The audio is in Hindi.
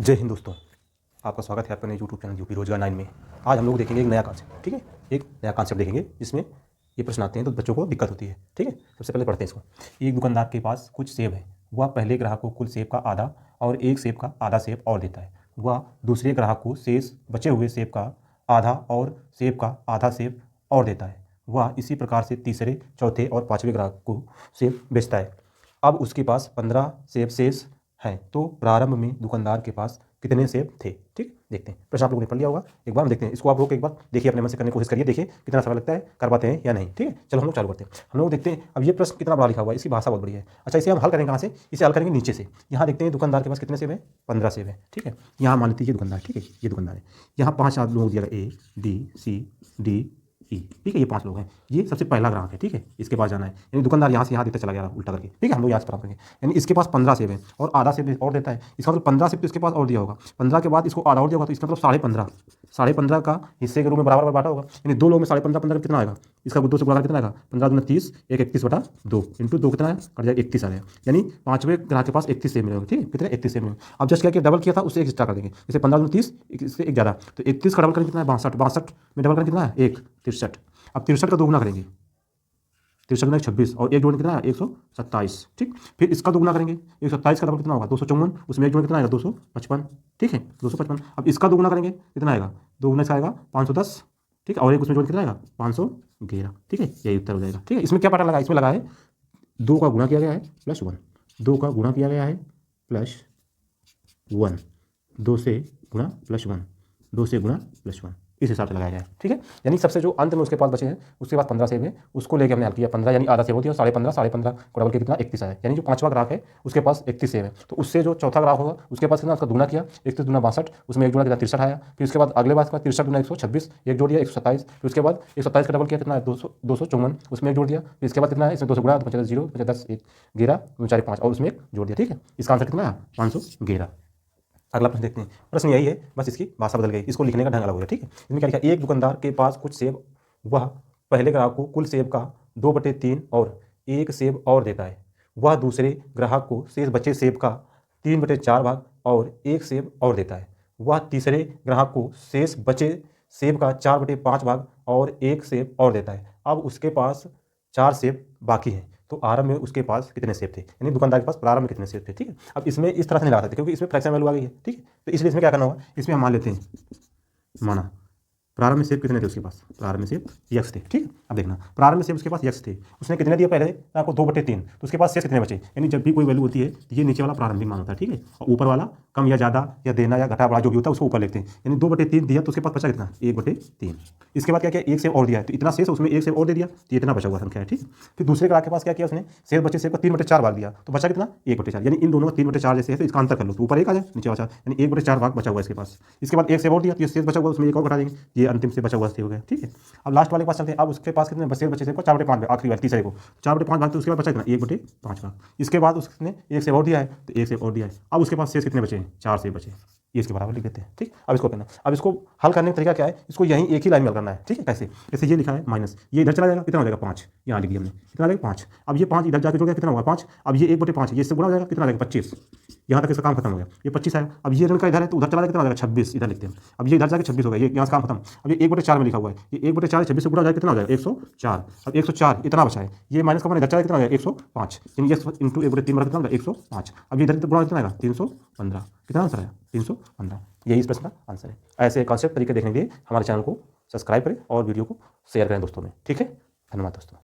जय हिंद दोस्तों, आपका स्वागत है अपने यूट्यूब चैनल यूपी रोजगार 9 में। आज हम लोग देखेंगे एक नया कॉन्सेप्ट। ठीक है, एक नया कॉन्सेप्ट देखेंगे जिसमें ये प्रश्न आते हैं तो बच्चों को दिक्कत होती है। ठीक है, सबसे पहले पढ़ते हैं इसको। एक दुकानदार के पास कुछ सेब है। वह पहले ग्राहक को कुल सेब का आधा और एक सेब का आधा सेब और देता है। वह दूसरे ग्राहक को शेष बचे हुए सेब का आधा और सेब का आधा सेब और देता है। वह इसी प्रकार से तीसरे, चौथे और पाँचवें ग्राहक को सेब बेचता है। अब उसके पास 15 सेब शेष हैं, तो प्रारंभ में दुकानदार के पास कितने सेब थे। ठीक, देखते हैं। प्रश्न आप लोगों ने पढ़ लिया होगा, एक बार हम देखते हैं इसको। आप लोग एक बार देखिए, अपने मन से करने की कोशिश करिए, देखिए कितना समय लगता है, कर पाते हैं या नहीं। ठीक है, चलो हम लोग चालू करते हैं। हम लोग देखते हैं अब ये प्रश्न कितना बड़ा लिखा हुआ है, इसकी भाषा बहुत बड़ी है। अच्छा, इसे हम हल करेंगे कहाँ से? इसे हल करेंगे नीचे से। यहाँ देखते हैं दुकानदार के पास कितने सेब है, 15 सेब है। ठीक है, यहाँ मान लीजिए दुकानदार, ठीक है, ये दुकानदार है। यहाँ 5 आदमी लोग दिया गया, A B C D E. ठीक है, ये 5 लोग हैं। ये सबसे पहला ग्राहक है। ठीक है, इसके पास जाना है, यानी दुकानदार यहाँ से यहाँ देता चला गया उल्टा करके। ठीक है, हम लोग यहाँ से प्राप्त करेंगे, यानी इसके पास 15 सेब है और आधा सेब और देता है। इसका मतलब 15 सेब तो इसके पास और दिया होगा, 15 के बाद इसको आधा और दिया होगा, तो इसका मतलब 15.5 का हिस्से के रूप में बराबर बांटा होगा। यानी दो लोग में 15.5 कितना आएगा, इसका 2 से गुणा कितना आएगा, 15 दूना 30, 31/2 इंटू 2 कितना है, कट जाएगा 31 आ गया। यानी पाँचवें ग्राहक के पास 31 सेब मिलेगा। ठीक है, कितने 31 सेब मिलेगा। अब जस्ट क्या किया, डबल किया था, उससे एक एक्स्ट्रा कर देंगे। जैसे 15 दूना 30, इससे एक ज़्यादा, तो 31 का डबल करेंगे कितना है, 62, 62 में डबल करेंगे कितना है, 1, 63। अब 63 का 2 गुना करेंगे, 63 में 26 और एक जोड़ कितना है, 127। ठीक, फिर इसका 2 गुना करेंगे, 127 का डबल कितना होगा, 254, उसमें एक जोड़ कितना आएगा, 255। ठीक है, 255। अब इसका 2 गुना करेंगे कितना आएगा, 2 गुना इसका आएगा 510। ठीक, और एक उसमें जोड़ कितना आएगा, 511। ठीक है, यही उत्तर हो जाएगा। ठीक है, इसमें क्या पता लगा, इसमें लगा है 2 का गुणा किया गया है प्लस 1, 2 का गुणा किया गया है प्लस 1, 2 से गुणा प्लस 1, 2 से गुणा प्लस 1, इस हिसाब से लगाया जाए। ठीक है, यानी सबसे जो अंत में उसके पास बचे हैं, उसके पास 15 सेब है, उसको लेके हमने हल किया। 15 यानी आधा सेब होती है, 15.5 को डबल के कितना 31 आया। यानी जो 5वां ग्राहक है उसके पास 31 सेब है, तो उससे जो चौथा ग्राहक होगा उसके पास कितना, उसका दुगना किया, 31 दूना 62, उसमें एक जोड़ा कितना 63 आया। फिर उसके बाद अगले बार 63 दूना 126, एक जोड़ दिया 127। फिर उसके बाद 127 का डबल किया कितना है, 254, उसमें एक जोड़ दिया। फिर इसके बाद कितना है, इसमें 2 से गुणा, 50 0, 10 1 11 4 5 और उसमें एक जोड़ दिया। ठीक है, इसका आंसर कितना है, 511। अगला प्रश्न देखते हैं। प्रश्न यही है, बस इसकी भाषा बदल गई, इसको लिखने का ढंग अलग हो गया। ठीक है, इसमें क्या लिखा, एक दुकानदार के पास कुछ सेब। वह पहले ग्राहक को कुल सेब का 2/3 और एक सेब और देता है। वह दूसरे ग्राहक को शेष बचे सेब का 3/4 भाग और एक सेब और देता है। वह तीसरे ग्राहक को शेष बचे सेब का 4/5 भाग और एक सेब और देता है। अब उसके पास 4 सेब बाकी हैं, तो आरंभ में उसके पास कितने सेब थे, यानी दुकानदार के पास प्रारंभ में कितने सेब थे। ठीक है, अब इसमें इस तरह से नहीं लगा सकते क्योंकि इसमें फ्रैक्शन वैल्यू आ गई है। ठीक है, तो इसलिए इसमें क्या करना होगा, इसमें हम मान लेते हैं, माना प्रारंभ में सेब कितने थे उसके पास, प्रारंभ में सेब यक्स थे। ठीक है, अब देखना प्रारंभ में सेब उसके पास यक्स थे, उसने कितने दिया पहले आपको 2/3, तो उसके पास शेष कितने बचे। यानी जब भी कोई वैल्यू होती है तो ये नीचे वाला प्रारंभिक मान होता है। ठीक है, और ऊपर वाला कम या ज़्यादा या देना या घटा बढ़ा जो भी होता है उसको ऊपर लिखते हैं। यानी 2/3 दिया तो उसके पास बचा कितना, 1/3। इसके बाद क्या किया, एक सेब और दिया है तो इतना शेष, उसमें एक सेब और दे दिया तो इतना बचा हुआ संख्या है। ठीक, फिर दूसरे ग्राहक के पास क्या किया, उसने शेष बचे सेब का 3/4 भाग दिया तो बचा कितना, 1/4। यानी इन दोनों का 3/4 जैसे है तो इसका अंतर कर लो, तो ऊपर एक आ जाए नीचे बचा, यानी 1/4 भाग बचा हुआ इसके पास। इसके बाद एक सेब और दिया तो ये शेष बचा हुआ, उसमें एक और घटा देंगे, ये अंतिम से बचा हुआ हो गया। ठीक है, अब लास्ट वाले के पास चलते हैं। अब उसके पास कितने शेष बचे, 4/5, आखिरी वाले तीसरे को 4/5 भाग, तो उसके बाद बचा कितना, 1/5 भाग। इसके बाद उसने एक सेब और दिया है तो एक सेब और दिया है। अब उसके पास शेष कितने बचे हैं, 4 सेब बचे, ये इसके बराबर लिख देते हैं। ठीक, अब इसको करना, अब इसको हल करने का तरीका क्या है, इसको यहीं एक ही लाइन में हल करना है। ठीक है, कैसे, जैसे ये लिखा है माइनस, ये इधर चला जाएगा, कितना हो जाएगा 5, यहाँ लिख दिया हमने, कितना आ जाएगा 5। अब ये 5 इधर जाकर जुड़ गया, कितना होगा 5। अब ये 1/5 ये इससे गुणा हो जाएगा, कितना आ जाएगा 25, यहाँ तक इसका काम खत्म हो गया, ये 25 आया। अब ये ऋण का इधर है तो उधर चला जाएगा, कितना आ जाएगा 26, इधर लिखते हैं। अब ये इधर जाकर 26 हो गया, ये यहाँ से काम खत्म। अब ये 1/4 में लिखा हुआ है, ये 1/4 26 से गुणा हो जाएगा, कितना हो जाएगा 104। अब 104 इतना बचा है, ये माइनस का मान इधर चला कितना हो जाएगा 105, यानी x इंटू 1/3 बराबर कितना होगा 105। अब ये इधर गुणा कितना आएगा 315, कितना आंसर आया 315। यही इस प्रश्न का आंसर है। ऐसे कॉन्सेप्ट तरीके देखने के लिए हमारे चैनल को सब्सक्राइब करें और वीडियो को शेयर करें दोस्तों में। ठीक है, धन्यवाद दोस्तों।